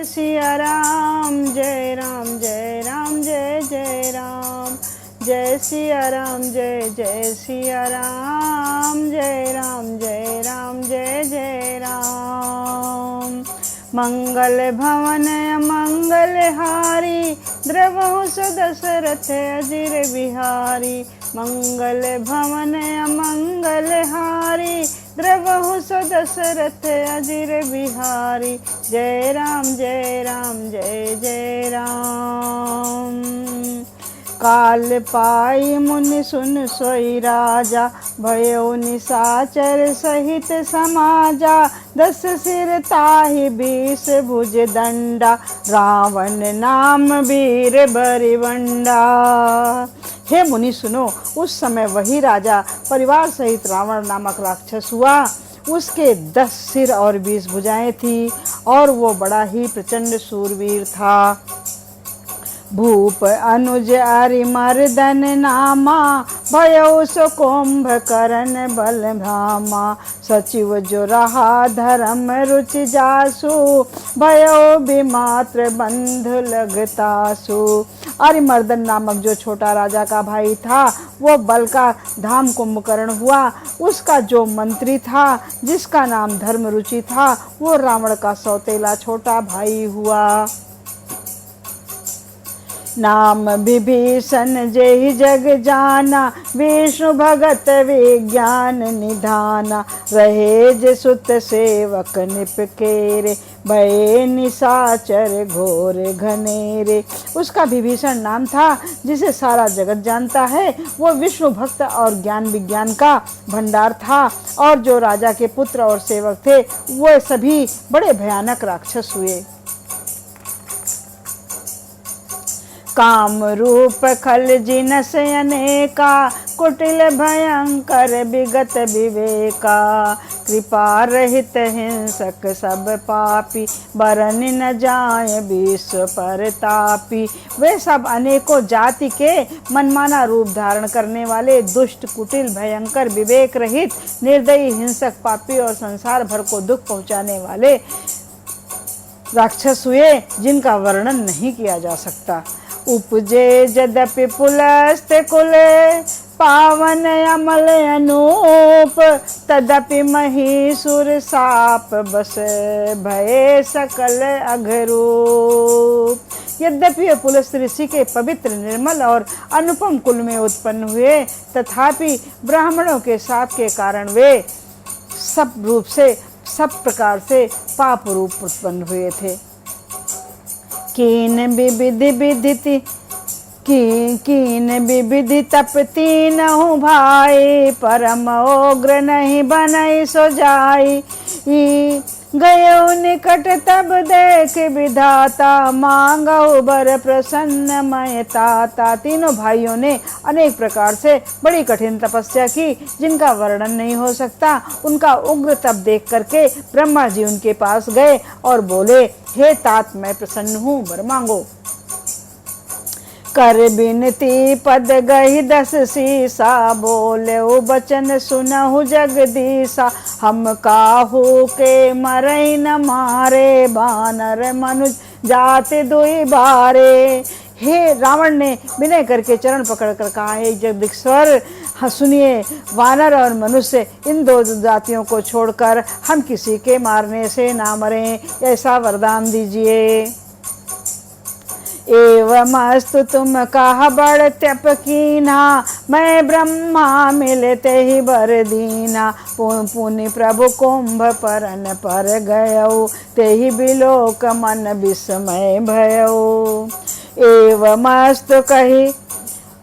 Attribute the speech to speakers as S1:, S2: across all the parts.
S1: सिया राम, जय राम जय राम जय जय राम, जय सिया राम जय जय सिया राम, जय राम जय राम जय जय राम। मंगल भवन मंगल हारी, द्रवहु दशरथ अजिर बिहारी, मंगल भवन मंगल हारी, द्रवहु दशरथ अजिर बिहारी, जय राम जय जय राम। काल पाई मुनि सुन सोई राजा, भयो निशाचर सहित समाजा, 10 सिर ताहि 20 भुज दंडा, रावण नाम वीर बरिवंडा। हे मुनि सुनो, उस समय वही राजा परिवार सहित रावण नामक राक्षस हुआ। उसके 10 सिर और 20 भुजाएं थी और वो बड़ा ही प्रचंड शूरवीर था। भूप अनुज अरि मर्दन नामा, भयो सो कुंभकर्ण बल भ्रामा, सचिव जो रहा धर्म रुचि जासु, भयो विमात्र बंधु लगतासु। अरिमर्दन नामक जो छोटा राजा का भाई था, वो बल का धाम कुंभकर्ण हुआ। उसका जो मंत्री था, जिसका नाम धर्म रुचि था, वो रावण का सौतेला छोटा भाई हुआ। नाम विभीषण जेहि जग जाना, विष्णु भगत विज्ञान निधाना, रहे जे सुत सेवक निपकेरे, भये निशाचर घोर घनेरे। उसका विभीषण नाम था, जिसे सारा जगत जानता है। वो विष्णु भक्त और ज्ञान विज्ञान का भंडार था, और जो राजा के पुत्र और सेवक थे, वो सभी बड़े भयानक राक्षस हुए। काम रूप खल जिनस अनेका, कुटिल भयंकर विगत विवेका, कृपा रहित हिंसक सब पापी, बरन न जाय विश्व परतापी। वे सब अनेकों जाति के मनमाना रूप धारण करने वाले दुष्ट, कुटिल, भयंकर, विवेक रहित, निर्दयी, हिंसक, पापी और संसार भर को दुख पहुंचाने वाले राक्षस हुए, जिनका वर्णन नहीं किया जा सकता। उपजे यद्यपि पुलस्त कुल, पावन अमल अनूप, तदपि महिषुर साप बस, भये सकल अघरूप। यद्यपि ये पुलस्त ऋषि के पवित्र, निर्मल और अनुपम कुल में उत्पन्न हुए, तथापि ब्राह्मणों के शाप के कारण वे सब रूप से, सब प्रकार से पाप रूप उत्पन्न हुए थे। कीन विविधि तप तीनहु भाई, परम उग्र नहीं बनई सो जाई। गयो निकट तब देख विधाता, मांगो बर प्रसन्न मय ताता। तीनों भाइयों ने अनेक प्रकार से बड़ी कठिन तपस्या की, जिनका वर्णन नहीं हो सकता। उनका उग्र तप देख करके ब्रह्मा जी उनके पास गए और बोले, हे तात, मैं प्रसन्न हूँ, वर मांगो। कर बिनती पद गही 10 सीसा, बोले बचन सुनहु जगदीसा। हम काहू के मरई न मारे, बानर मनुज जाति दुई बारे। हे रावण ने विनय करके चरण पकड़ कर कहा, हे जगदीश्वर, हाँ सुनिए, वानर और मनुष्य इन 2 जातियों को छोड़कर हम किसी के मारने से ना मरें, ऐसा वरदान दीजिए। एवमस्तु तुम कहा बड़ तप कीना, मैं ब्रह्मा मिलते ही बर दीना। पुनि प्रभु कुंभ परन पर गयो, ते ही बिलोक मन विस्मय भयो। एवमस्तु कही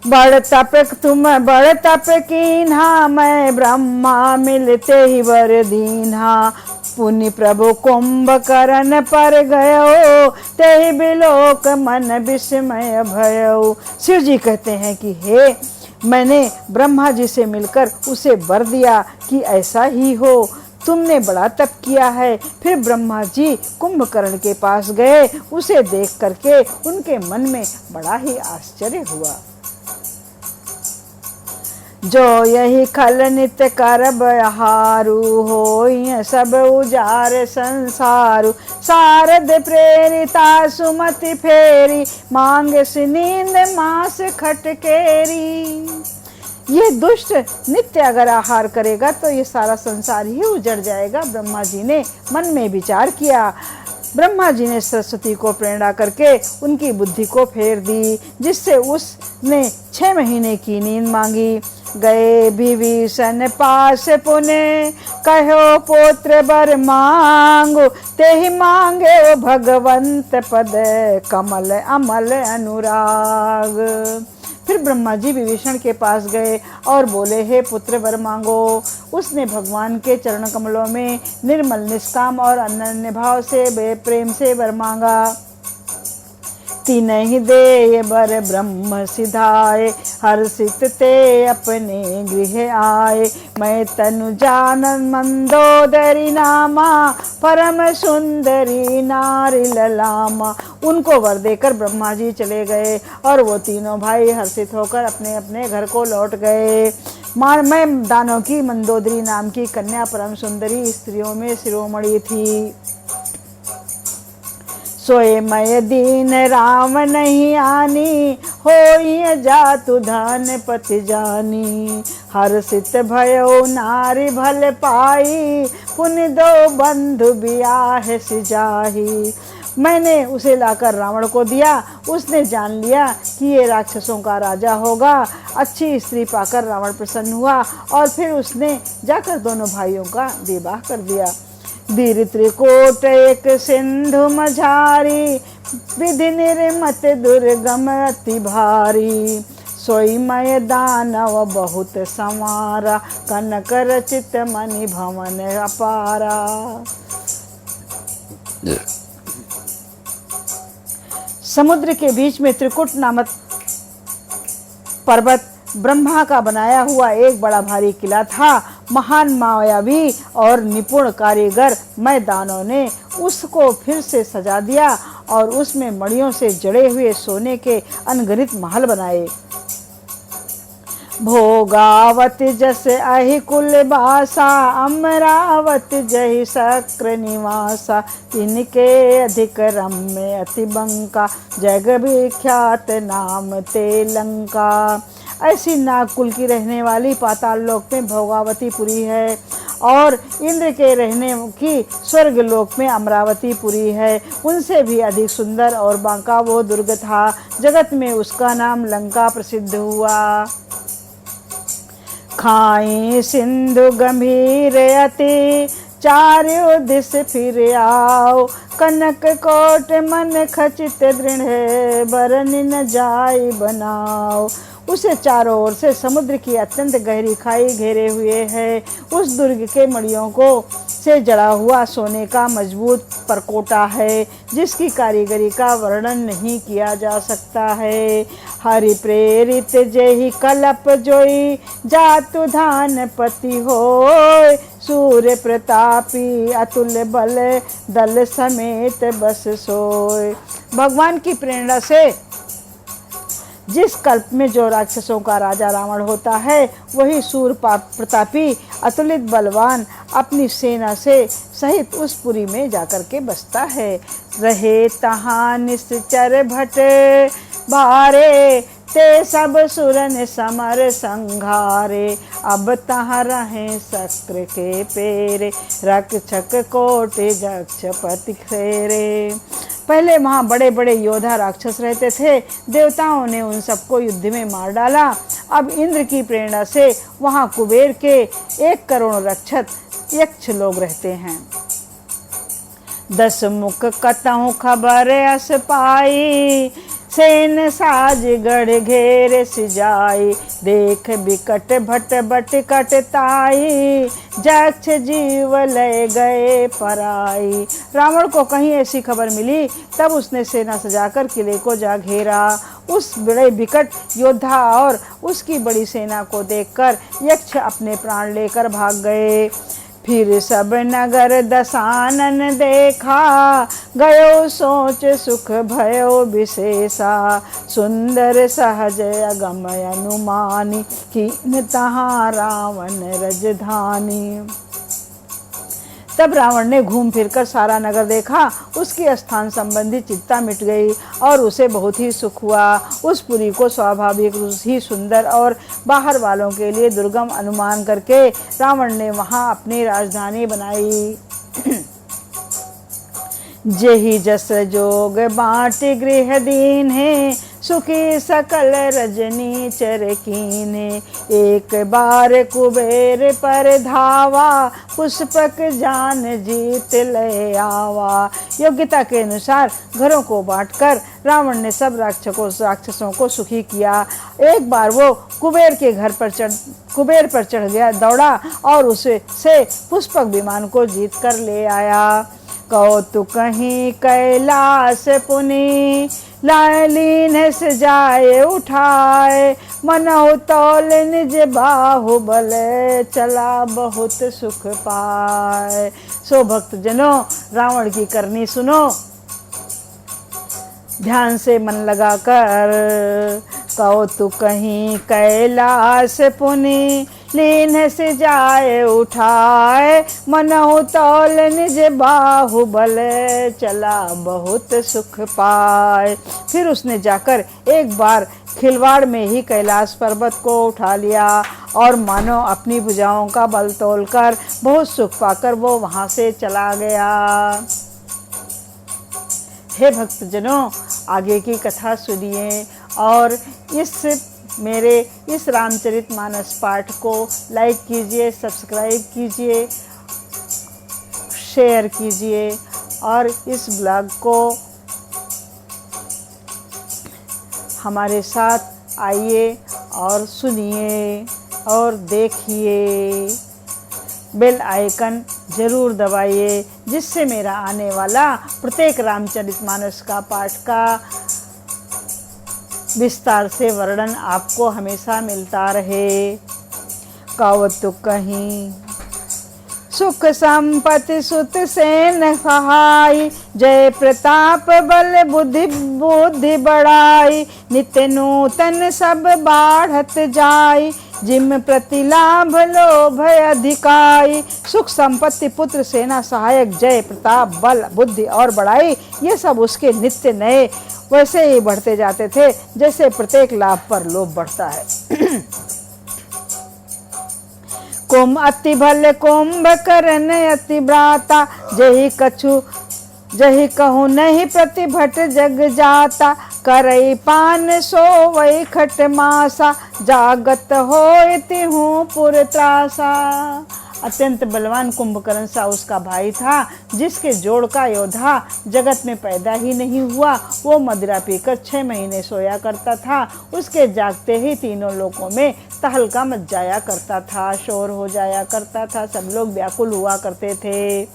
S1: बड़ तप तुम बड़ तप कीन्हा, मैं ब्रह्मा मिलते ही वर दीन्हा। पुनि प्रभु कुंभकर्ण पर गयो, ते बिलोक मन विस्मय भयो। शिव जी कहते हैं कि हे, मैंने ब्रह्मा जी से मिलकर उसे वर दिया कि ऐसा ही हो। तुमने बड़ा तप किया है। फिर ब्रह्मा जी कुंभकर्ण के पास गए। उसे देख करके उनके मन में बड़ा ही आश्चर्य हुआ। जो यही खल नित्य करब हारू, हो सब उजार संसारु। शारद प्रेरिता सुमति फेरी, मांगे सी नींद मांस खटकेरी। ये दुष्ट नित्य अगर आहार करेगा तो ये सारा संसार ही उजड़ जाएगा। ब्रह्मा जी ने मन में विचार किया। ब्रह्मा जी ने सरस्वती को प्रेरणा करके उनकी बुद्धि को फेर दी, जिससे उसने 6 महीने की नींद मांगी। गए विभीषण पास पुने, कहो पुत्र बर मांगो, ते ही मांगे वो भगवंत पद, कमल अमल अनुराग। फिर ब्रह्मा जी विभीषण के पास गए और बोले, हे पुत्र वर मांगो। उसने भगवान के चरण कमलों में निर्मल निष्काम और अनन्य भाव से प्रेम से वर मांगा। तीनहि दे बर ब्रह्म सिधाए, हर्षित ते अपने गृह आए। मैं तनु जानन मंदोदरी नामा, परम सुंदरी नारी ललामा। उनको वर देकर ब्रह्मा जी चले गए और वो तीनों भाई हर्षित होकर अपने अपने घर को लौट गए। मैं दानों की मंदोदरी नाम की कन्या परम सुंदरी स्त्रियों में शिरोमणि थी। सोए मय दीन राम नहीं आनी, होई जातु धन पति जानी। हर्षित भयो नारी भल पाई, पुनि दो बंधु बियाह सिजाही। मैंने उसे लाकर रावण को दिया। उसने जान लिया कि ये राक्षसों का राजा होगा। अच्छी स्त्री पाकर रावण प्रसन्न हुआ और फिर उसने जाकर दोनों भाइयों का विवाह कर दिया। दीर त्रिकोट एक सिंधु मझारी, विधि निर्मत दुर्गम अति भारी। सोई मय दानव बहुत संवारा, कनक रचित मणि भवन अपारा। समुद्र के बीच में त्रिकुट नामक पर्वत ब्रह्मा का बनाया हुआ एक बड़ा भारी किला था। महान मायावी और निपुण कारीगर मैदानों ने उसको फिर से सजा दिया और उसमें मणियों से जड़े हुए सोने के अनगिनत महल बनाए। भोगावत जस अहि कुल बासा, अमरावत जहि शक्र निवासा। तिनके अधिक रम्य अति बंका, जग विख्यात नाम ते लंका। ऐसी नागकुल की रहने वाली पाताल लोक में भोगावतीपुरी है और इंद्र के रहने की स्वर्ग लोक में अमरावतीपुरी है। उनसे भी अधिक सुंदर और बांका वो दुर्ग था। जगत में उसका नाम लंका प्रसिद्ध हुआ। खाई सिंधु गंभीर अति, चारों दिस फिर आओ। कनक कोट मन खचित दृढ़, बरन न जाय बनाओ। उसे चारों ओर से समुद्र की अत्यंत गहरी खाई घेरे हुए है। उस दुर्ग के मणियों को से जड़ा हुआ सोने का मजबूत परकोटा है, जिसकी कारीगरी का वर्णन नहीं किया जा सकता है। हरि प्रेरित जेहि कलप जोई, जातु धान पति होय। सूर्य प्रतापी अतुल बल, दल समेत बस सोय। भगवान की प्रेरणा से जिस कल्प में जो राक्षसों का राजा रावण होता है, वही सूर्य प्रतापी अतुलित बलवान अपनी सेना से सहित उस पुरी में जाकर के बसता है। रहे तहाँ निश्चर भट बारे, ते सब सुरन समर संघारे। अब तहाँ रहे शक्र के पेरे, रक्षक कोटि जक्षपति खेरे। पहले वहाँ बड़े बड़े योद्धा राक्षस रहते थे। देवताओं ने उन सबको युद्ध में मार डाला। अब इंद्र की प्रेरणा से वहाँ कुबेर के 1 करोड़ रक्षक यक्ष लोग रहते हैं। 10 मुख कतहु खबर अस पाई, सेन साज गढ़ घेर सिजाई। देख बिकट भट बट कटताई, जक्ष जीव ले गए पराई। रावण को कहीं ऐसी खबर मिली, तब उसने सेना सजाकर किले को जा घेरा। उस बड़े विकट योद्धा और उसकी बड़ी सेना को देखकर यक्ष अपने प्राण लेकर भाग गए। फिर सब नगर दशानन देखा, गयो सोच सुख भयो विशेषा। सुंदर सहज अगम अनुमानी, कीन तहाँ रावण रजधानी। तब रावण ने घूम फिरकर सारा नगर देखा, उसकी स्थान संबंधी चिंता मिट गई और उसे बहुत ही सुख हुआ। उस पुरी को स्वाभाविक ही सुंदर और बाहर वालों के लिए दुर्गम अनुमान करके रावण ने वहां अपनी राजधानी बनाई। जेहि जस जोग बाँटि गृह दीन्हे, सुखी सकल रजनी चर कीन्हे। एक बार कुबेर पर धावा, पुष्पक जान जीत ले आवा। योग्यता के अनुसार घरों को बांटकर रावण ने सब राक्षसों को सुखी किया। एक बार वो कुबेर पर चढ़ गया, दौड़ा और उसे पुष्पक विमान को जीत कर ले आया। कौतुक कहीं कैलाश पुनि, लालीन से जाए उठाए। मनहु तौल निज बाहुबल, चला बहुत सुख पाए। सो भक्त जनों, रावण की करनी सुनो ध्यान से मन लगाकर। कौतुक कहीं कैलाश पुनि, लीन से जाए उठाए। मनहु तौल निज बाहुबल, चला बहुत सुख पाए। फिर उसने जाकर एक बार खिलवाड़ में ही कैलाश पर्वत को उठा लिया और मानो अपनी भुजाओं का बल तोलकर बहुत सुख पाकर वो वहां से चला गया। हे भक्तजनों, आगे की कथा सुनिए और मेरे इस रामचरितमानस पाठ को लाइक कीजिए, सब्सक्राइब कीजिए, शेयर कीजिए और इस ब्लॉग को हमारे साथ आइए और सुनिए और देखिए। बेल आइकन जरूर दबाइए, जिससे मेरा आने वाला प्रत्येक रामचरितमानस का पाठ का विस्तार से वर्णन आपको हमेशा मिलता रहे। कौतुक कहीं सुख संपत्ति सुत सेन सहाय, जय प्रताप बल बुद्धि बढ़ाई। नित्य नूतन सब बाढ़त जाय, जिम प्रति लाभ लोभ अधिकाई। सुख संपत्ति पुत्र सेना सहायक जय प्रताप बल बुद्धि और बड़ाई, ये सब उसके नित्य नए वैसे ही बढ़ते जाते थे जैसे प्रत्येक लाभ पर लोभ बढ़ता है। कुम अति भल कुंभ करन अति भ्राता, जही कहूँ नहीं प्रतिभट जग जाता। करई पान सोवई खट मासा, जागत होय तिहु पुर त्रासा। अत्यंत बलवान कुंभकर्ण सा उसका भाई था, जिसके जोड़ का योद्धा जगत में पैदा ही नहीं हुआ। वो मदिरा पीकर 6 महीने सोया करता था। उसके जागते ही तीनों लोकों में तहलका मच जाया करता था, शोर हो जाया करता था, सब लोग व्याकुल हुआ करते थे।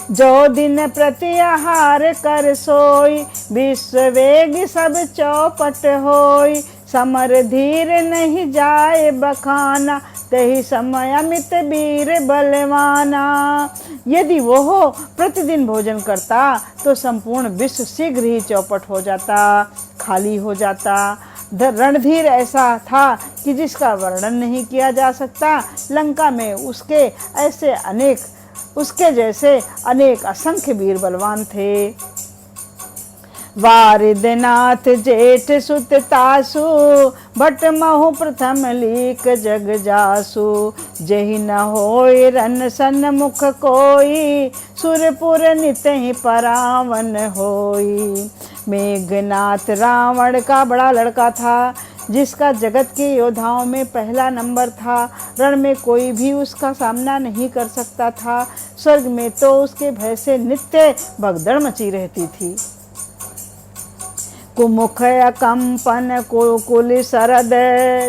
S1: जो दिन प्रति आहार कर सोई, विश्व वेग सब चौपट होई। समर धीर नहीं जाए बखाना, तही समय अमित वीर बलवाना। यदि वो प्रतिदिन भोजन करता तो संपूर्ण विश्व शीघ्र ही चौपट हो जाता, खाली हो जाता। रणधीर ऐसा था कि जिसका वर्णन नहीं किया जा सकता। लंका में उसके जैसे अनेक असंख्य वीर बलवान थे। वारिदनाथ जेठ सुत तासु, भट महु प्रथम लीक जग जासु। जहि न होय रन सन्मुख कोई, सुरपुर नितहि परावन होई। मेघनाथ रावण का बड़ा लड़का था, जिसका जगत के योद्धाओं में पहला नंबर था। रण में कोई भी उसका सामना नहीं कर सकता था। स्वर्ग में तो उसके भय से नित्य भगदड़ मची रहती थी। कुमुख कंपन कुल सरद,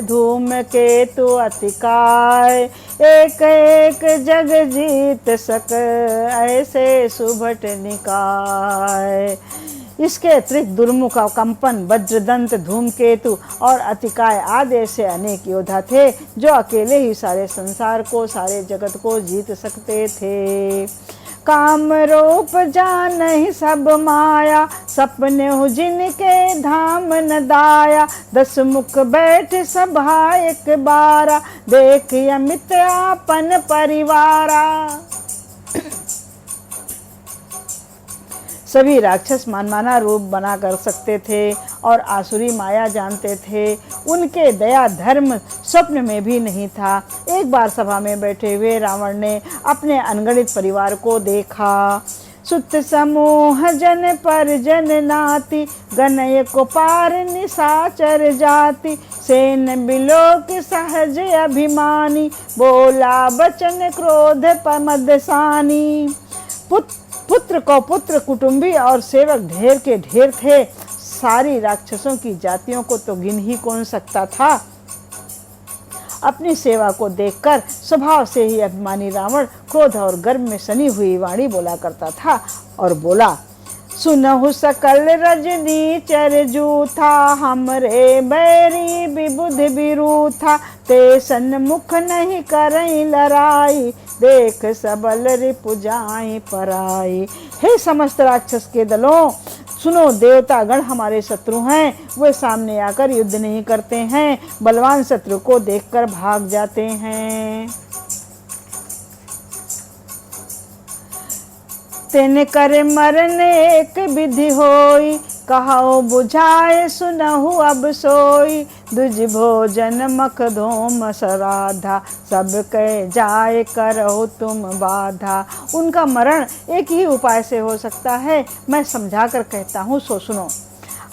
S1: धूम केतु अतिकाय। एक एक जग जीत सक, ऐसे सुभट निकाय। इसके अतिरिक्त दुर्मुख कंपन, वज्रदंत, धूमकेतु और अतिकाय आदि ऐसे अनेक योद्धा थे जो अकेले ही सारे संसार को, सारे जगत को जीत सकते थे। काम रूप जान ही सब माया, सपने हो जिनके धाम न दाया। 10 मुख बैठ सभा एक बारा, देख अमित आपन परिवारा। सभी राक्षस मनमाना रूप बना कर सकते थे और आसुरी माया जानते थे। उनके दया धर्म स्वप्न में भी नहीं था। एक बार सभा में बैठे हुए रावण ने अपने अनगणित परिवार को देखा। सुत समूह जन पर जन नाति, गनय को पार निशाचर जाति। सेन बिलोक सहज अभिमानी, बोला बचन क्रोध पमदसानी। पुत्र को पुत्र, कुटुंबी और सेवक ढेर के ढेर थे। सारी राक्षसों की जातियों को तो गिन ही कौन सकता था। अपनी सेवा को देखकर स्वभाव से ही अभिमानी रावण क्रोध और गर्व में सनी हुई वाणी बोला करता था और बोला, सुनहु सकल रजनी चर जूथा, हमरे बैरी विबुध बिरूथा। ते सन्मुख नहीं करई लड़ाई, देख सबल रिपु जाई पराई। हे समस्त राक्षस के दलों, सुनो, देवतागण हमारे शत्रु हैं। वे सामने आकर युद्ध नहीं करते हैं, बलवान शत्रु को देखकर भाग जाते हैं। तेने करे मरन एक विधि होई, कहो बुझाए सुनहु अब सोई। दुज भोजन मखधूम सराधा, सब कह जाए करहु तुम बाधा। उनका मरण एक ही उपाय से हो सकता है, मैं समझा कर कहता हूँ, सो सुनो।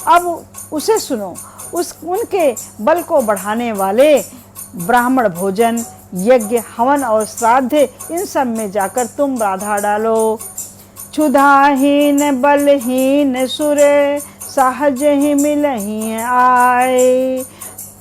S1: अब उसे सुनो। उनके बल को बढ़ाने वाले ब्राह्मण भोजन, यज्ञ, हवन और श्राद्ध, इन सब में जाकर तुम बाधा डालो। क्षुधाहीन बलहीन सुर, सहज ही मिलही आए।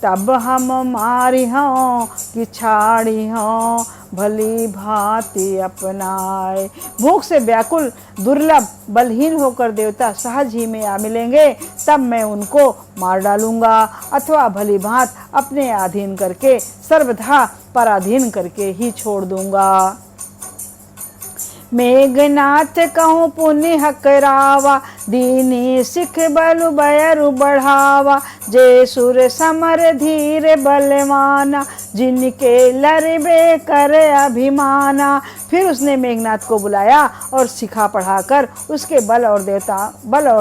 S1: तब हम मारी हों कि छाड़ी हों, भली भांति अपनाए। भूख से व्याकुल दुर्लभ बलहीन होकर देवता सहज ही में आ मिलेंगे, तब मैं उनको मार डालूंगा अथवा भली भांत अपने अधीन करके सर्वथा पराधीन करके ही छोड़ दूंगा। मेघनाथ कहूँ पुण्य हकरावा, दीनी सिख बलु बयरु बढ़ावा। जे सुर समर धीर बलवाना, जिनके लरबे कर अभिमाना। फिर उसने मेघनाथ को बुलाया और सिखा पढ़ाकर उसके बल और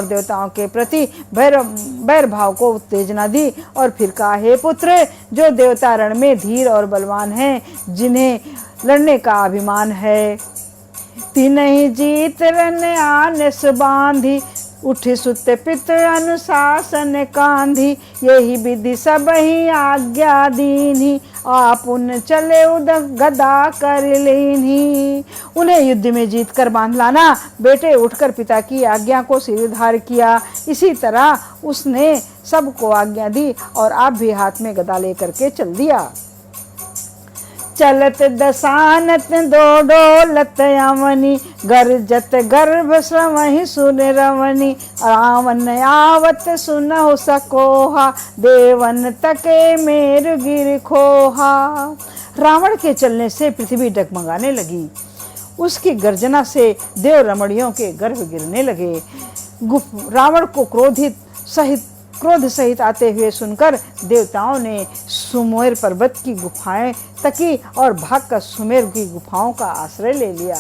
S1: देवताओं के प्रति बैर भाव को उत्तेजना दी और फिर कहा, हे पुत्र, जो देवता रण में धीर और बलवान हैं, जिन्हें लड़ने का अभिमान है, तिन्हि जीत रन आनस बांधी। उठि सुत पित अनुशासन कांधी, यही विधि सब ही आज्ञा दीन्ही। आपुन चले उद गदा कर लीन्ही। उन्हें युद्ध में जीत कर बांध लाना। बेटे उठकर पिता की आज्ञा को सिरधार किया। इसी तरह उसने सबको आज्ञा दी और आप भी हाथ में गदा लेकर के चल दिया। चलत दसानत दो डोलत अवनी, गरजत गर्भ श्रवहि सुन रवनी। रावण आवत सुनहु सकोहा, देवन तके मेरु गिर खोहा। रावण के चलने से पृथ्वी डगमगाने लगी। उसकी गर्जना से देव रमणियों के गर्भ गिरने लगे। रावण को क्रोध सहित आते हुए सुनकर देवताओं ने सुमेर पर्वत की गुफाएं तकी और भागकर सुमेर की गुफाओं का आश्रय ले लिया।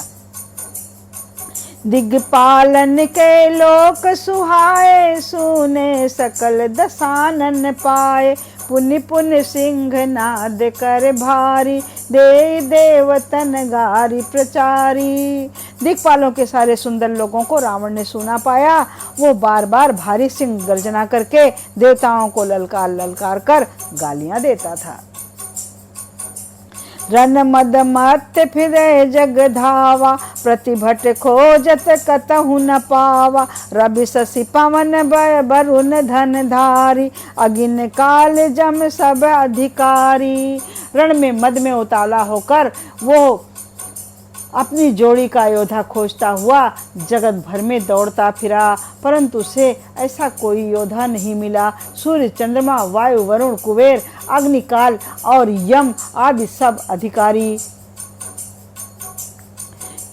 S1: दिग्पालन के लोक सुहाए, सुने सकल दसानन पाए। पुनि पुनि सिंह नाद कर भारी, दे देवतन गारी प्रचारी। दिक्पालों के सारे सुंदर लोगों को रावण ने सुना पाया। वो बार बार भारी सिंह गर्जना करके देवताओं को ललकार कर गालियां देता था। रन मद मत फिरे जग धावा, प्रतिभट खोजत कतहु न पावा। रवि शशि पवन वरुण धन धारी, अगिन काल जम सब अधिकारी। रण में मद में उताला होकर वो अपनी जोड़ी का योद्धा खोजता हुआ जगत भर में दौड़ता फिरा, परंतु उसे ऐसा कोई योद्धा नहीं मिला। सूर्य, चंद्रमा, वायु, वरुण, कुबेर, अग्निकाल और यम आदि सब अधिकारी,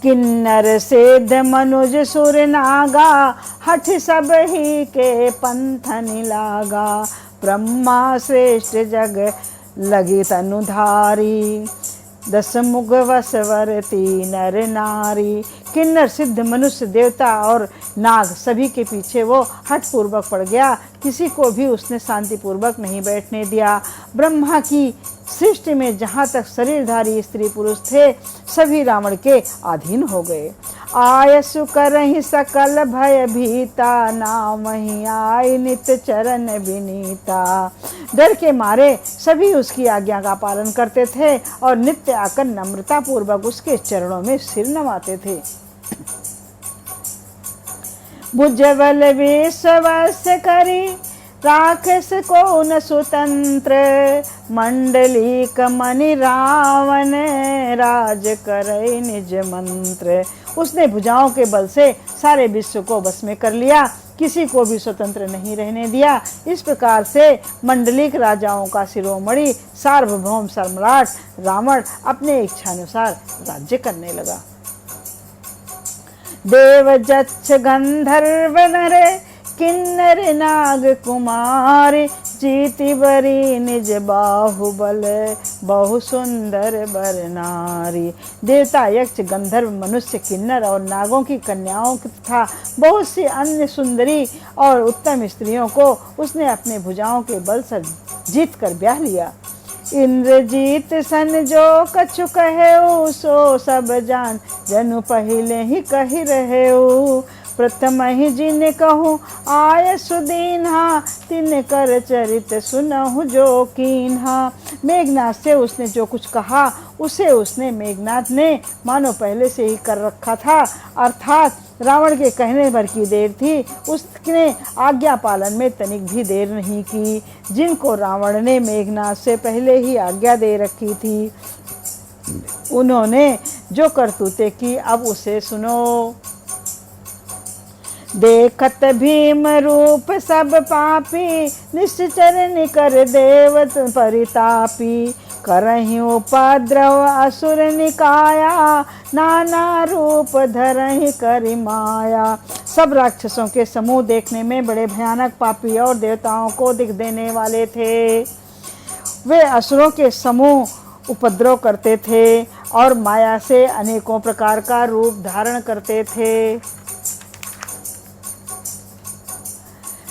S1: किन्नर सेध मनुज सुर नागा, हठ सब ही के पंथन लागा। ब्रह्मा श्रेष्ठ जग लगी तनुधारी, दस मुख वसवरती नर नारी। किन्नर, सिद्ध, मनुष्य, देवता और नाग सभी के पीछे वो हठपूर्वक पड़ गया। किसी को भी उसने शांतिपूर्वक नहीं बैठने दिया। ब्रह्मा की सृष्टि में जहाँ तक शरीरधारी स्त्री पुरुष थे सभी रावण के अधीन हो गए। आयसु करहि सकल भय भीता, नाम ही आय नित चरण विनीता। डर के मारे सभी उसकी आज्ञा का पालन करते थे और नित्य आकर नम्रता पूर्वक उसके चरणों में सिर नवाते थे। भुजबल विश्वास करी, राक्षस को न स्वतंत्र। मंडलीक मणि रावण, राज करे निज मंत्र। उसने भुजाओं के बल से सारे विश्व को बस में कर लिया, किसी को भी स्वतंत्र नहीं रहने दिया। इस प्रकार से मंडलिक राजाओं का शिरोमणि सार्वभौम सम्राट रावण अपने इच्छानुसार राज्य करने लगा। देव जच्छ गंधर्व नर, किन्नर नाग कुमार। जीति बरी निज बाहुबल, बहु सुंदर बर नारी। देवता, यक्ष, गंधर्व, मनुष्य, किन्नर और नागों की कन्याओं तथा बहुत सी अन्य सुंदरी और उत्तम स्त्रियों को उसने अपने भुजाओं के बल से जीत कर ब्याह लिया। इंद्रजीत सन जो कछु कहेऊ, सो सब जान जनु पहिले ही कही रहेऊ। प्रथम ही जिन कहूँ आय सुदीन्हा, तिन कर चरित सुनहु जो कीन्हा। मेघनाथ से उसने जो कुछ कहा उसे उसने मेघनाथ ने मानो पहले से ही कर रखा था, अर्थात रावण के कहने भर की देर थी। उसने आज्ञा पालन में तनिक भी देर नहीं की। जिनको रावण ने मेघनाथ से पहले ही आज्ञा दे रखी थी उन्होंने जो करतूते की अब उसे सुनो। देखत भीम रूप सब पापी, निश्चर निकर देवत परितापी। करहि उपद्रव असुर निकाया, नाना रूप धरहि करि माया। सब राक्षसों के समूह देखने में बड़े भयानक, पापी और देवताओं को दिख देने वाले थे। वे असुरों के समूह उपद्रव करते थे और माया से अनेकों प्रकार का रूप धारण करते थे।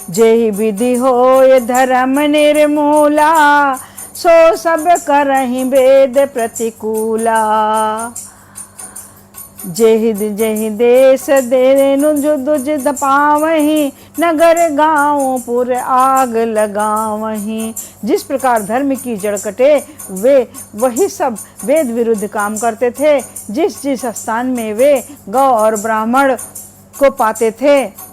S1: जेहि विधि होय धर्म निर्मूला, सो सब करहि वेद प्रतिकूला। जेहि जेहि देश देनु जुद पावहि, नगर गाँव पुर आग लगावहि। जिस प्रकार धर्म की जड़ कटे वे वही सब वेद विरुद्ध काम करते थे। जिस जिस स्थान में वे गौ और ब्राह्मण को पाते थे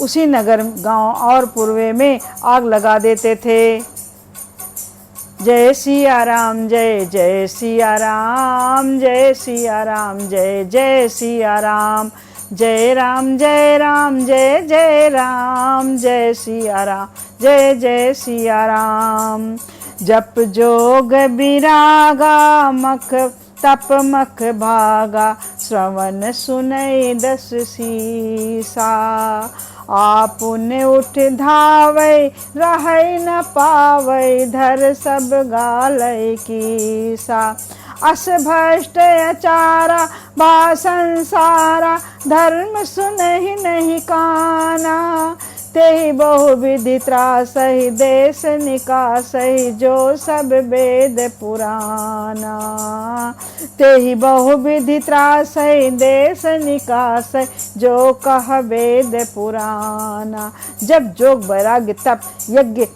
S1: उसी नगर, गांव और पूर्वे में आग लगा देते थे। जय सिया राम, जय जय सिया राम, जय सिया राम, जय जय सिया राम। जय राम जय राम, जय जय राम, जय सिया राम, जय जय सिया राम। जप जोग विरागा, मख तप मख भागा। श्रवण सुनई दस सीसा, आपुन उठ धावै रहै न पावै। धर सब गालै कीसा, अस भ्रष्ट अचारा बा संसारा। धर्म सुनहि नहीं काना, तेहि बहु विधि त्रासहि। देश निकासहि जो सब वेद पुराना। तेहि बहु विधि त्रासहि, देश निकासहि जो कह वेद पुराना। जब जोग, वैराग्य, तप, यज्ञ,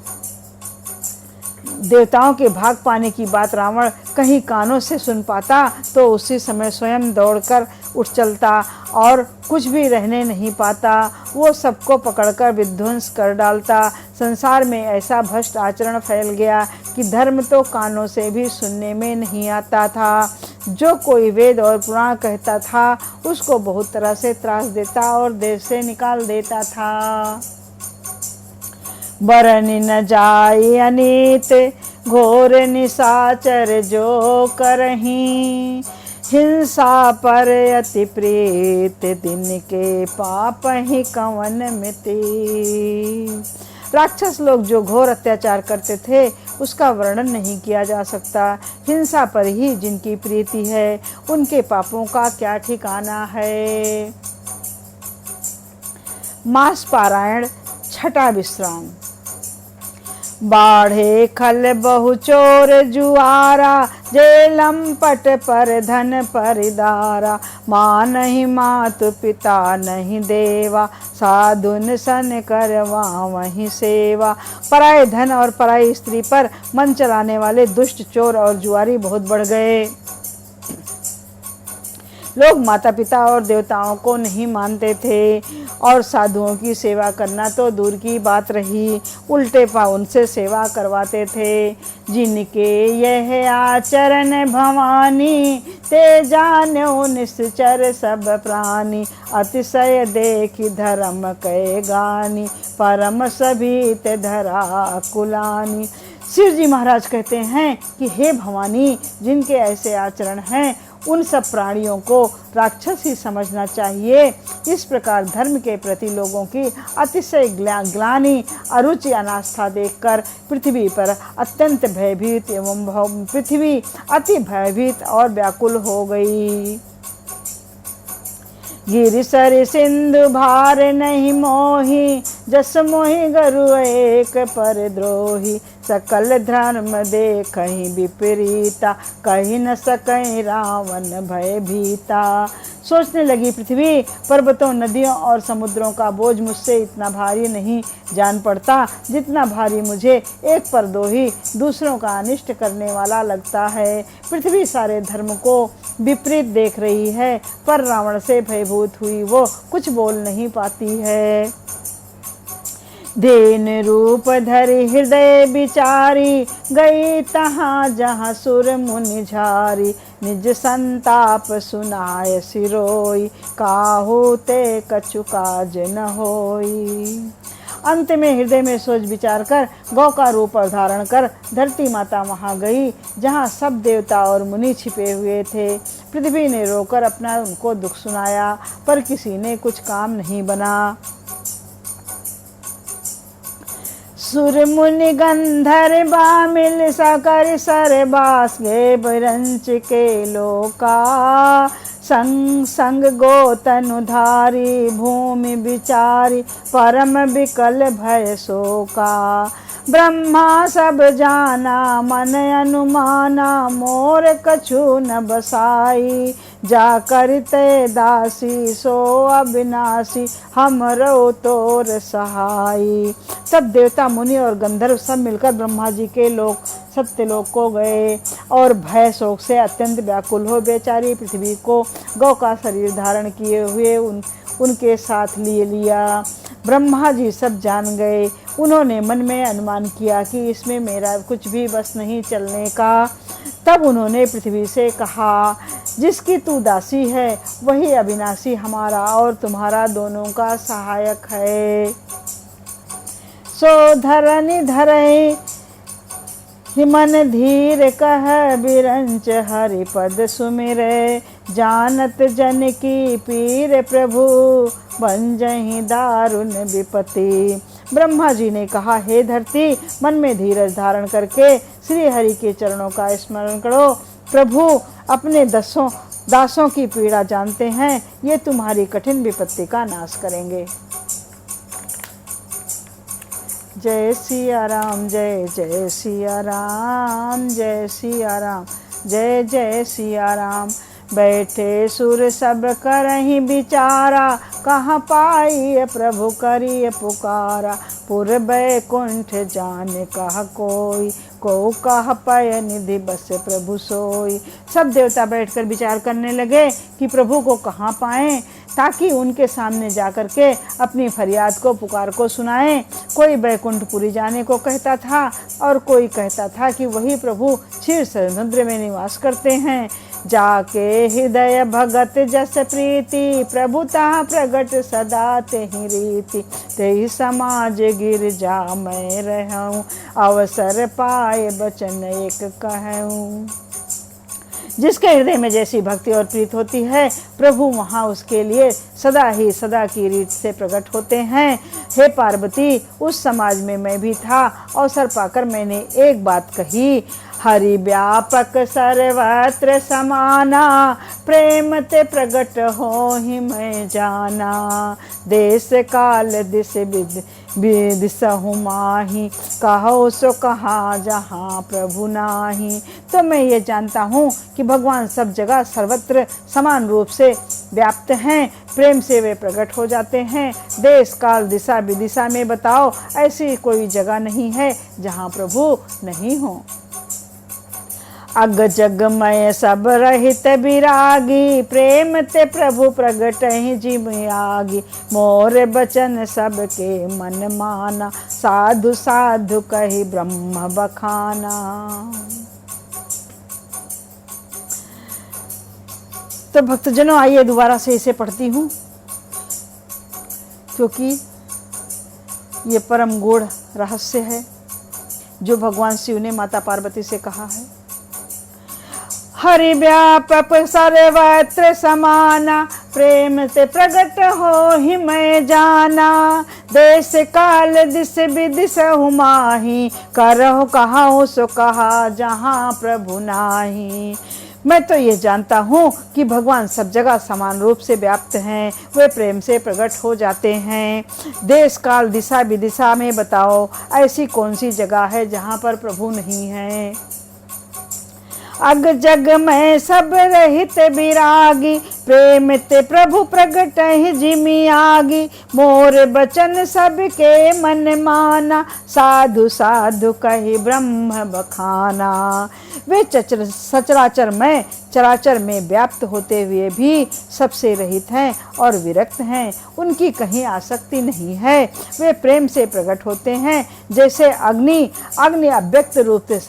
S1: देवताओं के भाग पाने की बात रावण कहीं कानों से सुन पाता तो उसी समय स्वयं दौड़कर उठ चलता और कुछ भी रहने नहीं पाता। वो सबको पकड़कर विध्वंस कर डालता। संसार में ऐसा भ्रष्ट आचरण फैल गया कि धर्म तो कानों से भी सुनने में नहीं आता था। जो कोई वेद और पुराण कहता था उसको बहुत तरह से त्रास देता और देश से निकाल देता था। बरनि न जाय अनीत, घोर निशाचर जो करहीं। हिंसा पर अति प्रीत, दिन के पाप ही कवन मिति। राक्षस लोग जो घोर अत्याचार करते थे उसका वर्णन नहीं किया जा सकता। हिंसा पर ही जिनकी प्रीति है उनके पापों का क्या ठिकाना है। मास पारायण छठा विश्राम। बाढ़े खल बहु चोर जुआरा, जे लंपट पर धन परिदारा। माँ नहीं मातु पिता नहीं देवा, साधुन सन करवा वहीं सेवा। पराये धन और पराई स्त्री पर मन चलाने वाले दुष्ट चोर और जुआरी बहुत बढ़ गए। लोग माता पिता और देवताओं को नहीं मानते थे और साधुओं की सेवा करना तो दूर की बात रही, उल्टे पांव उनसे सेवा करवाते थे। जिनके यह आचरण भवानी, ते जान्यो निश्चर सब प्राणी। अतिशय देखी धर्म कै गानी, परम सभीत धरा कुलानी। शिव जी महाराज कहते हैं कि हे भवानी, जिनके ऐसे आचरण हैं उन सब प्राणियों को राक्षस ही समझना चाहिए। इस प्रकार धर्म के प्रति लोगों की अतिशय ग्लानि, अरुचि, अनास्था देखकर पृथ्वी पर अत्यंत भयभीत एवं पृथ्वी अति भयभीत और व्याकुल हो गई। गिरि सर सिंधु भार नहीं मोही, जस मोहि गरु एक पर द्रोही। सकल धर्म देखहि विपरीता, कही न सकहि रावण भय भीता। सोचने लगी पृथ्वी, पर्वतों, नदियों और समुद्रों का बोझ मुझसे इतना भारी नहीं जान पड़ता जितना भारी मुझे एक परद्रोही दूसरों का अनिष्ट करने वाला लगता है। पृथ्वी सारे धर्म को विपरीत देख रही है, पर रावण से भयभूत हुई वो कुछ बोल नहीं पाती है। देन रूप धरि हृदय विचारी, गई तहाँ जहाँ सुर मुनि झारी। निज संताप सुनाय सिरोई, काहू ते कछु काज न होई। अंत में हृदय में सोच विचार कर गौ का रूप धारण कर धरती माता वहाँ गई जहाँ सब देवता और मुनि छिपे हुए थे। पृथ्वी ने रोकर अपना उनको दुख सुनाया, पर किसी ने कुछ काम नहीं बना। सुर मुनि गंधर्वा मिल साकर सर बास गे बरंच के लोका। संग संग गोतनुधारी भूमि विचारी, परम विकल भय शोका। ब्रह्मा सब जाना मन अनुमाना, मोर कछु न बसाई। जा करते दासी सो अविनाशी, हमरो तोर सहाई। सब देवता मुनि और गंधर्व सब मिलकर ब्रह्मा जी के लोक सत्यलोक को गए और भय शोक से अत्यंत व्याकुल हो बेचारी पृथ्वी को गौ का शरीर धारण किए हुए उनके साथ लिया। ब्रह्मा जी सब जान गए। उन्होंने मन में अनुमान किया कि इसमें मेरा कुछ भी बस नहीं चलने का। तब उन्होंने पृथ्वी से कहा, जिसकी तू दासी है वही अविनाशी हमारा और तुम्हारा दोनों का सहायक है। सो धरनि धरई हिमन धीर कह, बिरंच हरिपद सुमिरे। जानत जन की पीर प्रभु, बंजहि दारुण विपत्ति। ब्रह्मा जी ने कहा, हे धरती, मन में धीरज धारण करके श्री हरि के चरणों का स्मरण करो। प्रभु अपने दासों की पीड़ा जानते हैं, ये तुम्हारी कठिन विपत्ति का नाश करेंगे। जय सिया राम, जय जय सिया राम, जय सिया राम, जय जय सिया राम। बैठे सुर सब करहि विचारा, कहाँ पाई प्रभु करिय पुकारा। पुर बैकुंठ जाने कह कोई, को कह पय निधि बस प्रभु सोई। सब देवता बैठकर विचार करने लगे कि प्रभु को कहाँ पाएं, ताकि उनके सामने जाकर के अपनी फरियाद को पुकार को सुनाएं। कोई बैकुंठपुरी जाने को कहता था और कोई कहता था कि वही प्रभु क्षीर समुद्र में निवास करते हैं। जाके हृदय भगत जस प्रीति, प्रभुता प्रगट सदा तेहि रीति। तेहि समाज गिरजा मैं रहूं, अवसर पाए बचन एक कहूं। जिसके हृदय में जैसी भक्ति और प्रीत होती है, प्रभु वहाँ उसके लिए सदा ही सदा की रीत से प्रकट होते हैं। हे पार्वती, उस समाज में मैं भी था। अवसर पाकर मैंने एक बात कही, हरि व्यापक सर्वत्र समाना, प्रेम ते प्रगट हो ही मैं जाना। देश काल दिस दिसहु माही, कहो सो कहा जहाँ प्रभु नाही। तो मैं ये जानता हूँ कि भगवान सब जगह सर्वत्र समान रूप से व्याप्त हैं, प्रेम से वे प्रकट हो जाते हैं। देश काल दिशा विदिशा में बताओ, ऐसी कोई जगह नहीं है जहाँ प्रभु नहीं हो। अग जग मय सब रहित विरागी, प्रेम ते प्रभु प्रगट ही जिम आगी। मोर बचन सबके मन माना, साधु साधु कही ब्रह्म बखाना। तो भक्तजनों, आइए दोबारा से इसे पढ़ती हूँ, क्योंकि ये परम गूढ़ रहस्य है जो भगवान शिव ने माता पार्वती से कहा है। हरि व्यापक सर्वत्र समाना, प्रेम से प्रगट हो ही मैं जाना। देश काल दिस विदिसहु माही, करहु कहाहु सो कहा जहाँ प्रभु नाही। मैं तो ये जानता हूँ कि भगवान सब जगह समान रूप से व्याप्त हैं, वे प्रेम से प्रकट हो जाते हैं। देश काल दिशा विदिशा में बताओ, ऐसी कौन सी जगह है जहाँ पर प्रभु नहीं है। अग जग में सब रहित विरागी, प्रेम ते प्रभु प्रगट ही जिमी आगी। मोर बचन सबके मन माना, साधु साधु कही ब्रह्म बखाना। वे सचराचर में चराचर में व्याप्त होते हुए भी सबसे रहित हैं और विरक्त हैं, उनकी कहीं आसक्ति नहीं है। वे प्रेम से प्रकट होते हैं, जैसे अग्नि अव्यक्त रूप से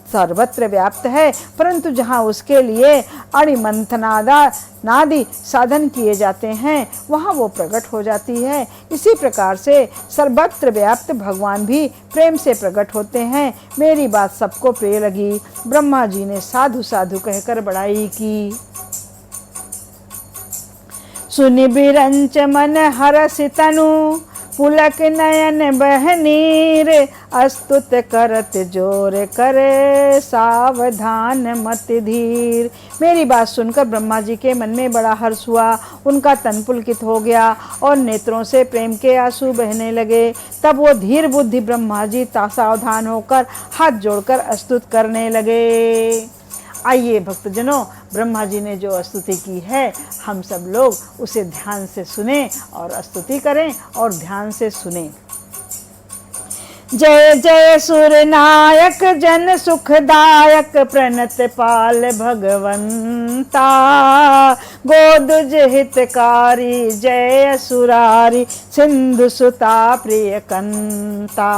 S1: सर्वत्र व्याप्त है, परंतु जहाँ उसके लिए अणिमंथनादि साधन किए जाते हैं, वहाँ वो प्रकट हो जाती है। इसी प्रकार से सर्वत्र व्याप्त भगवान भी प्रेम से प्रकट होते हैं। मेरी बात सबको प्रिय लगी। ब्रह्मा जी ने साधु साधु कहकर बड़ाई की। सुनि बिरंच मन हरस तनु, पुलक नयन बहनीर। अस्तुत करत जोर करे, सावधान मत धीर। मेरी बात सुनकर ब्रह्मा जी के मन में बड़ा हर्ष हुआ, उनका तन पुलकित हो गया और नेत्रों से प्रेम के आंसू बहने लगे। तब वो धीर बुद्धि ब्रह्मा जी सावधान होकर हाथ जोड़कर अस्तुत करने लगे। आइए भक्तजनों, ब्रह्मा जी ने जो स्तुति की है, हम सब लोग उसे ध्यान से सुने और स्तुति करें और ध्यान से सुने। जय जय सुर नायक जन सुखदायक, प्रणत पाल भगवंता। गोदुज हितकारी जय असुरारी, सिंधु सुता प्रिय कंता।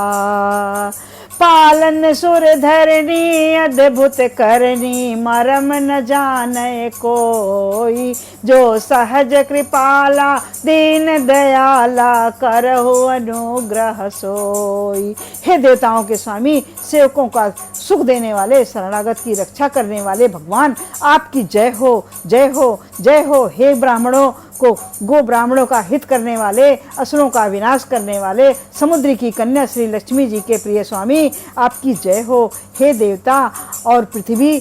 S1: पालन सुर धरनी अद्भुत करनी, मरम न जाने कोई। जो सहज कृपाला दीन दयाला, करहु अनुग्रह सोई। हे देवताओं के स्वामी, सेवकों का सुख देने वाले, शरणागत की रक्षा करने वाले भगवान, आपकी जय हो, जय हो, जय हो। हे ब्राह्मणों को गो ब्राह्मणों का हित करने वाले, असुरों का विनाश करने वाले, समुद्र की कन्या श्री लक्ष्मी जी के प्रिय स्वामी, आपकी जय हो। हे देवता और पृथ्वी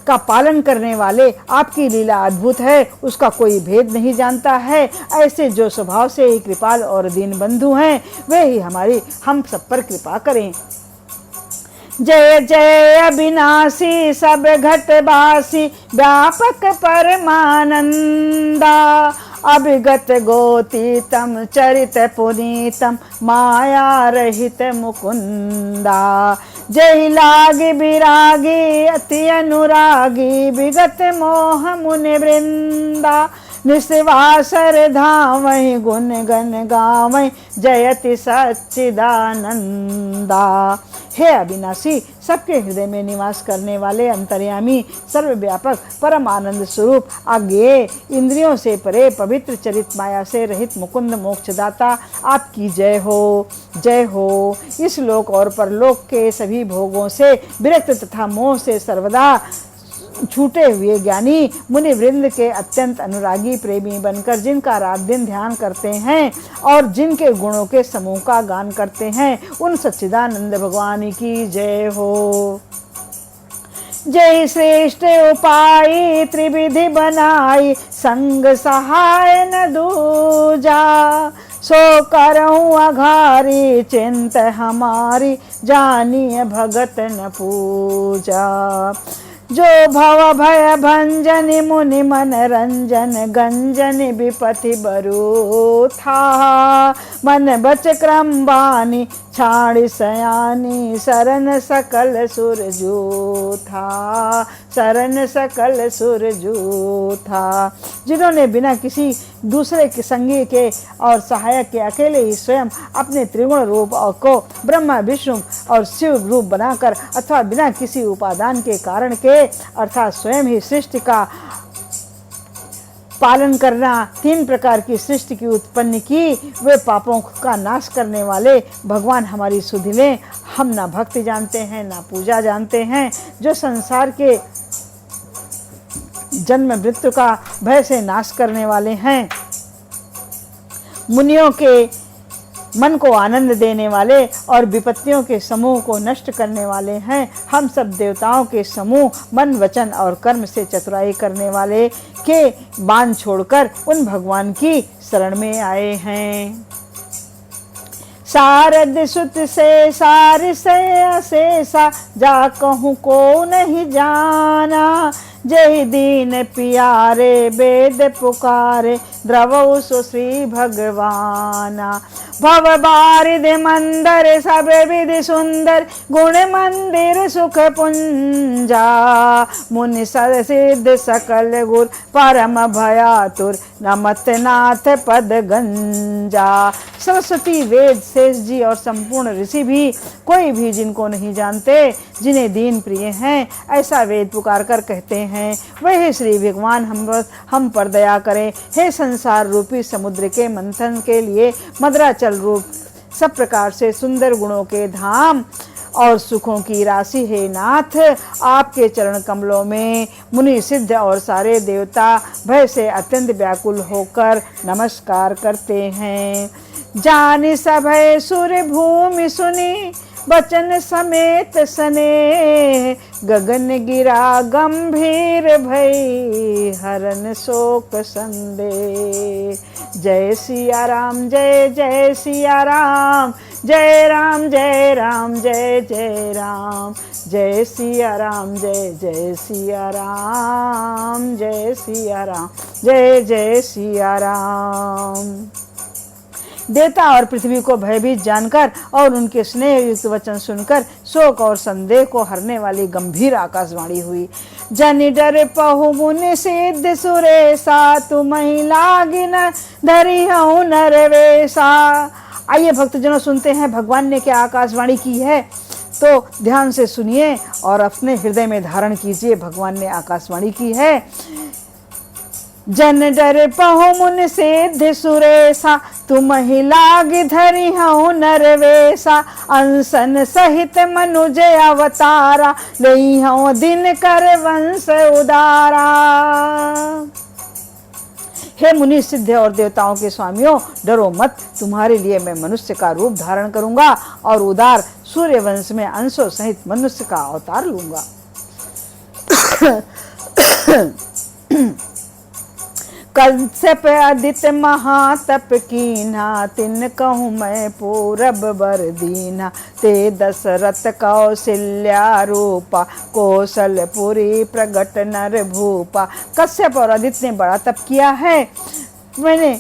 S1: का पालन करने वाले, आपकी लीला अद्भुत है, उसका कोई भेद नहीं जानता है। ऐसे जो स्वभाव से ही कृपाल और दीन बंधु हैं, वे ही हम सब पर कृपा करें। जय जय अविनाशी सब घटवासी, व्यापक परमानंदा। अभिगत गोतीतम चरित पुनीतम, माया रहित मुकुंदा। जय लागी विरागी अति अनुरागी, विगत मोह मुनि वृंदा। निस्वासर धावै गुण गण गावै, जयति सच्चिदानंदा। हे अविनाशी, सबके हृदय में निवास करने वाले, अंतर्यामी, सर्वव्यापक, परम आनंद स्वरूप, आज्ञेय, इंद्रियों से परे, पवित्र चरित, माया से रहित, मुकुंद मोक्षदाता, आपकी जय हो, जय हो। इस लोक और परलोक के सभी भोगों से विरक्त तथा मोह से सर्वदा छूटे हुए ज्ञानी मुनि वृंद के अत्यंत अनुरागी प्रेमी बनकर जिनका रात दिन ध्यान करते हैं और जिनके गुणों के समूह का गान करते हैं, उन सच्चिदानंद भगवान की जय हो। जय श्रेष्ठ उपाय त्रिविधि बनाई, संग सहाय न दूजा, सो करऊँ अघारी चिंत हमारी, जानिए भगत न पूजा। जो भव भय भंजन मुनि मन रंजन, गंजन विपति बरु था, मन बच क्रम बानी छाड़ी सयानी, शरण सकल सुर जो था, शरण सकल सुर जो था। जिन्होंने बिना किसी दूसरे के संगी के और सहायक के अकेले ही स्वयं अपने त्रिगुण रूप को ब्रह्मा विष्णु और शिव रूप बनाकर अथवा बिना किसी उपादान के कारण के अर्थात स्वयं ही सृष्टि का पालन करना, 3 प्रकार की सृष्टि की उत्पन्न की, वे पापों का नाश करने वाले भगवान हमारी सुधि लें। हम ना भक्ति जानते हैं ना पूजा जानते हैं, जो संसार के जन्म मृत्यु का भय से नाश करने वाले हैं, मुनियों के मन को आनंद देने वाले और विपत्तियों के समूह को नष्ट करने वाले हैं। हम सब देवताओं के समूह मन वचन और कर्म से चतुराई करने वाले के बांध छोड़कर उन भगवान की शरण में आए हैं। शारद सुत से सार से अशेषा, जा कहूँ को नहीं जाना, जय दीन पियारे वेद पुकारे, द्रवौ सो श्री भगवाना। भव बारिद मंदर सब विधि सुंदर, गुण मंदिर सुख पुंजा, मुनि सिद्ध सकल गुर परम भयातुर, नमत नाथ पद गंजा। सरस्वती वेद शेष जी और संपूर्ण ऋषि भी कोई भी जिनको नहीं जानते, जिन्हें दीन प्रिय हैं, ऐसा वेद पुकार कर कहते हैं, वही श्री भगवान हम पर दया करें। हे संसार रूपी समुद्र के मंथन के लिए मदराचल रूप सब प्रकार से सुंदर गुणों के धाम और सुखों की राशि है नाथ, आपके चरण कमलों में मुनि सिद्ध और सारे देवता भय से अत्यंत व्याकुल होकर नमस्कार करते हैं। जानि सभय सुर भूमि सुनी, बचन समेत सने, गगन गिरा गंभीर भई, हरन शोक संदेह। जय सिया राम जय जय सिया राम, जय राम जय राम जय जय राम, जय सिया राम जय जय सिया राम, जय सिया राम जय जय सिया राम। देवता और पृथ्वी को भयभीत जानकर और उनके स्नेह युक्त वचन सुनकर शोक और संदेह को हरने वाली गंभीर आकाशवाणी हुई। जनि डर पहु मुनि सिद्ध सुरेशा, तुम्हि लागिन धरि हूँ नरवेशा। आइए भक्तजनों सुनते हैं भगवान ने क्या आकाशवाणी की है, तो ध्यान से सुनिए और अपने हृदय में धारण कीजिए। भगवान ने आकाशवाणी की है, जन डर पहु मुनि सिद्ध सुरेशा, तुम्हि लागी धरि हूँ नरवेशा, अंसन सहित मनुज अवतारा, लई हूँ दिन कर वंश उदारा। हे मुनि सिद्ध और देवताओं के स्वामियों, डरो मत, तुम्हारे लिए मैं मनुष्य का रूप धारण करूंगा और उदार सूर्य वंश में अंशों सहित मनुष्य का अवतार लूंगा। कश्यप आदित्य महातप कीन्हा, तिन कहूँ मैं पूरब बर दीना, ते दशरथ कौशल्या रूपा, कौशलपुरी प्रगट नर भूपा। कश्यप और आदित्य ने बड़ा तप किया है, मैंने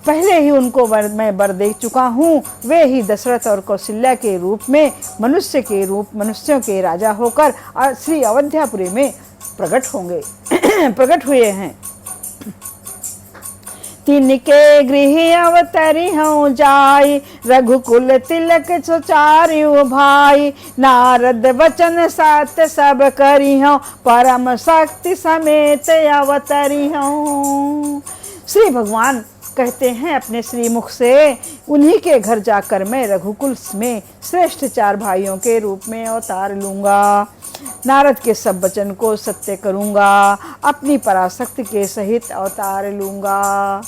S1: पहले ही उनको मैं बर दे चुका हूँ। वे ही दशरथ और कौशल्या के रूप में मनुष्यों के राजा होकर श्री अयोध्यापुरी में प्रकट होंगे प्रकट हुए हैं। तिनके गृह अवतरी हूँ जाई, रघुकुल तिलक सुचार्यु भाई, नारद वचन सात सब करी हूँ, परम शक्ति समेत अवतरी हूँ। श्री भगवान कहते हैं अपने श्रीमुख से, उन्हीं के घर जाकर मैं रघुकुल में श्रेष्ठ 4 भाइयों के रूप में अवतार लूंगा। नारद के सब वचन को सत्य करूंगा, अपनी पराशक्ति के सहित अवतार लूंगा।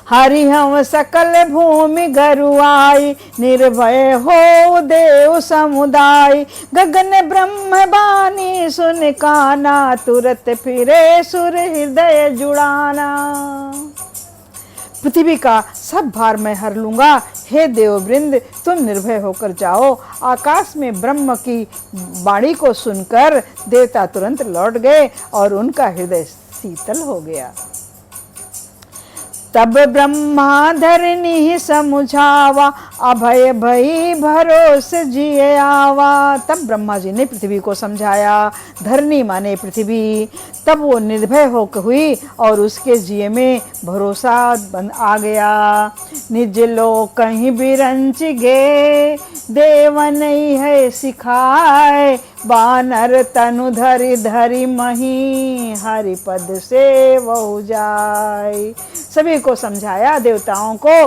S1: हरिहम सकल भूमि गरुआई, निर्भय हो देव समुदाय। गगन ब्रह्म बानी सुन काना, तुरत फिरे सुर हृदय जुड़ाना। पृथ्वी का सब भार मैं हर लूंगा, हे देववृंद तुम निर्भय होकर जाओ। आकाश में ब्रह्म की वाणी को सुनकर देवता तुरंत लौट गए और उनका हृदय शीतल हो गया। तब ब्रह्मा धरनी समुझावा, अभय भई भरोस जिए आवा। तब ब्रह्मा जी ने पृथ्वी को समझाया, धरनी माने पृथ्वी। तब वो निर्भय होकर हुई और उसके जिए में भरोसा आ गया। निज लोक कहीं बिरंच गे, देव नहीं है सिखाए। बानर तनु धरि धरि मही, हरिपद से वो जाय। सभी को समझाया देवताओं को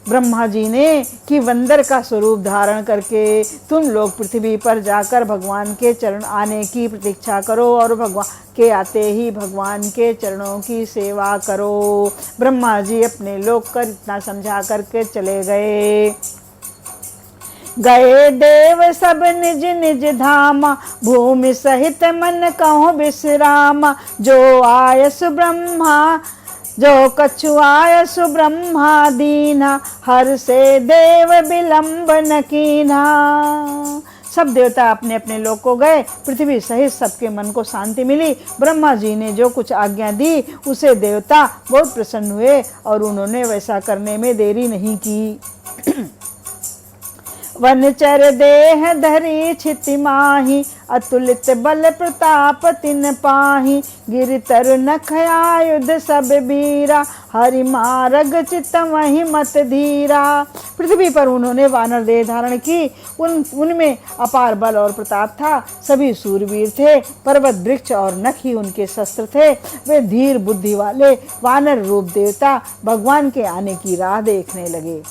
S1: ब्रह्मा जी ने कि बंदर का स्वरूप धारण करके तुम लोग पृथ्वी पर जाकर भगवान के चरण आने की प्रतीक्षा करो और भगवान के आते ही भगवान के चरणों की सेवा करो। ब्रह्मा जी अपने लोक कर इतना समझा करके चले गए। गए देव सब निज निज धामा, भूमि सहित मन कहूँ विश्रामा। जो आयस ब्रह्मा जो कछु आयसु ब्रह्मा दीना, हर से देव विलंब न कीना। सब देवता अपने अपने लोक को गए। पृथ्वी सहित सबके मन को शांति मिली। ब्रह्मा जी ने जो कुछ आज्ञा दी उसे देवता बहुत प्रसन्न हुए और उन्होंने वैसा करने में देरी नहीं की। वनचर देह धरी छिति माही, अतुलित बल प्रताप तिन पाही। गिरि तरु नख आयुध सब बीरा, हरि मारग चित वही मत धीरा। पृथ्वी पर उन्होंने वानर देह धारण की। उनमें अपार बल और प्रताप था। सभी सूरवीर थे। पर्वत वृक्ष और नख ही उनके शस्त्र थे। वे धीर बुद्धि वाले वानर रूप देवता भगवान के आने की राह देखने लगे।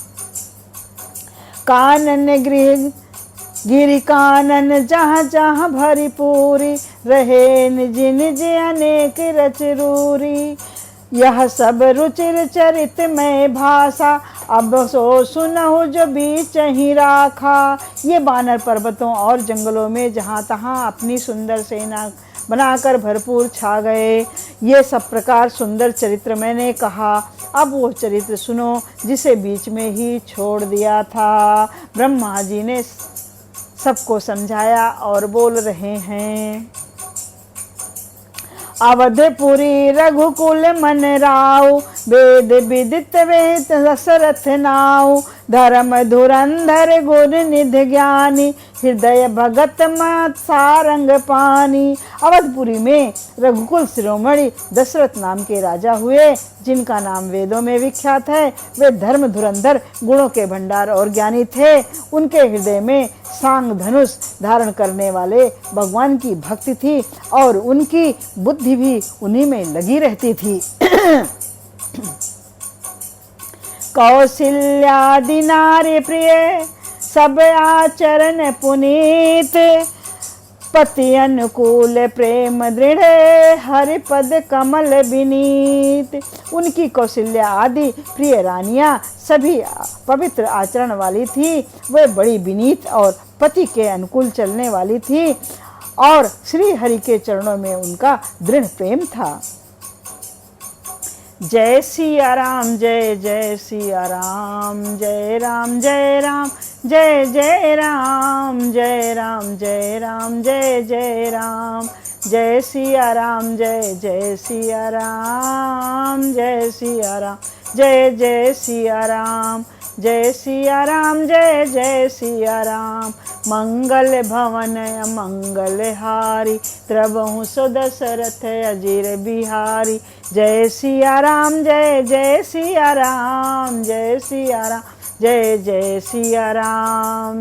S1: कानन गृह गिरि कानन, जहाँ जहाँ भरी पूरी। रहे निज निज अनेक रचरूरी, यह सब रुचिर चरित में भाषा। अब सो सुनहु जो बीच ही राखा। ये बानर पर्वतों और जंगलों में जहाँ तहाँ अपनी सुंदर सेना बनाकर भरपूर छा गए। ये सब प्रकार सुंदर चरित्र मैंने कहा। अब वो चरित्र सुनो जिसे बीच में ही छोड़ दिया था। ब्रह्मा जी ने सबको समझाया और बोल रहे हैं। अवधपुरी रघुकुल मन राव, वेद विदित वेद दशरथ नाव। धर्म धुरंधर गुर निधि ज्ञानी, हृदय भगत मत सारंग पानी। अवधपुरी में रघुकुल शिरोमणि दशरथ नाम के राजा हुए, जिनका नाम वेदों में विख्यात है। वे धर्म धुरंधर, गुणों के भंडार और ज्ञानी थे। उनके हृदय में सांग धनुष धारण करने वाले भगवान की भक्ति थी और उनकी बुद्धि भी उन्हीं में लगी रहती थी। कौशल्यादि नारी प्रिय, सब आचरण पुनीत। पति अनुकूल प्रेम दृढ़, हरिपद कमल विनीत। उनकी कौशल्या आदि प्रिय रानियां सभी पवित्र आचरण वाली थी। वे बड़ी विनीत और पति के अनुकूल चलने वाली थी और श्री हरि के चरणों में उनका दृढ़ प्रेम था। जय सिया राम, जय जय सिया राम। जय राम जय राम, जय जय राम। जय राम जय राम, जय जय राम। जय सिया राम, जय जय सिया राम। जय सिया राम, जय जय सिया राम। जय सिया राम, जय जय सिया राम। मंगल भवन मंगल हारी, त्रवहु सो दशरथ अजीर बिहारी। जय सिया राम, जय जय सिया राम। जय सिया राम, जय जय सिया राम।